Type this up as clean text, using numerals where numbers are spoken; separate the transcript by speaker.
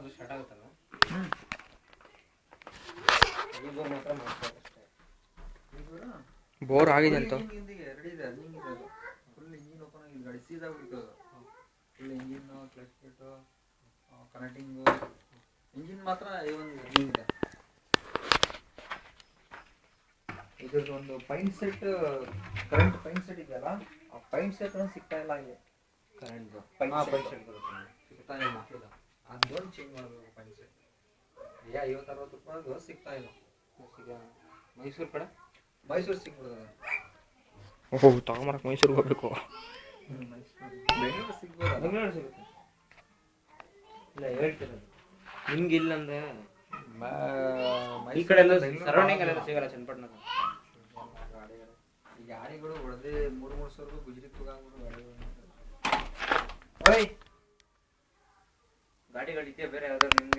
Speaker 1: ಅದು ಸ್ಟಾರ್ಟ್ ಆಗುತ್ತಲ್ಲ ಈ ಬೋರ್ ಮಾತ್ರ ಮಾಡ್ಕೋಬೇಕಷ್ಟೇ.
Speaker 2: ಬೋರ್ ಆಗಿದೆ ಅಂತ
Speaker 3: ರೆಡಿ ಇದೆ ರನ್ನಿಂಗ್ ಇದೆ ಅದು ಫುಲ್ ಇಂಜಿನ್ ಓಪನ್ ಆಗಿದೆ ಗಾಡಿ ಸೀದಾ ಬಿಡ್ತದೆ full engine clutch plate connecting engine ಮಾತ್ರ ಒಂದು ರನ್ನಿಂಗ್ ಇದೆ. ಇದ್ರದ್ದು ಒಂದು paint set current paint set ಇದೆಯಲ್ಲ ಆ ಪೈಂಟ್ ಸೆಟ್ ಸಿಗ್ತಾ ಇಲ್ಲ ಇಲ್ಲಿ
Speaker 1: ಕರೆಂಟ್
Speaker 3: ಪೈಂಟ್
Speaker 1: ಸೆಟ್ ಬರುತ್ತೆ
Speaker 3: ಸಿಗ್ತಾ ಇಲ್ಲ ಅದೊಂದು ಚೇಂಜ್ ಮಾಡಬೇಕು ಪೈಂಟ್ ಸೆಟ್. 50-60 ರೂಪಾಯಿದು ಸಿಗ್ತಾ ಇಲ್ಲ.
Speaker 1: ಮೈಸೂರು ಕಡೆ
Speaker 3: ಮೈಸೂರು ಸಿಗ್ಬಿಡ್ತದೆ.
Speaker 2: ಓಹೋ ತಗೊಂಬರಕ್ಕೆ ಮೈಸೂರಿಗೆ ಹೋಗ್ಬೇಕು.
Speaker 3: ಬೆಂಗಳೂರು ಸಿಗ್ಬೋದು.
Speaker 1: ಬೆಂಗಳೂರು ಸಿಗುತ್ತೆ ಇಲ್ಲ ಹೇಳ್ತಿರೋದು ನಿಮ್ಗೆ ಇಲ್ಲ ಅಂದ್ರೆ ಈ ಕಡೆ ಎಲ್ಲ ಸರೌಂಡಿಂಗ್ ಎಲ್ಲ ಸಿಗಲ್ಲ ಚನ್ನಪಟ್ಟಣ
Speaker 3: ಗಾಡಿಗಳು ಹೊಡೆದೇ 3 ಸಾವಿರ ರೂಪಾಯಿ ಗುಜರಿ ತಗೊಂಡ್ಬಿಡು ಗಾಡಿಗಳು.
Speaker 1: ಗಾಡಿಗಳಿದೆಯಾ ಬೇರೆ ಯಾವ್ದಾದ್ರು ನಿಮ್ಗೆ?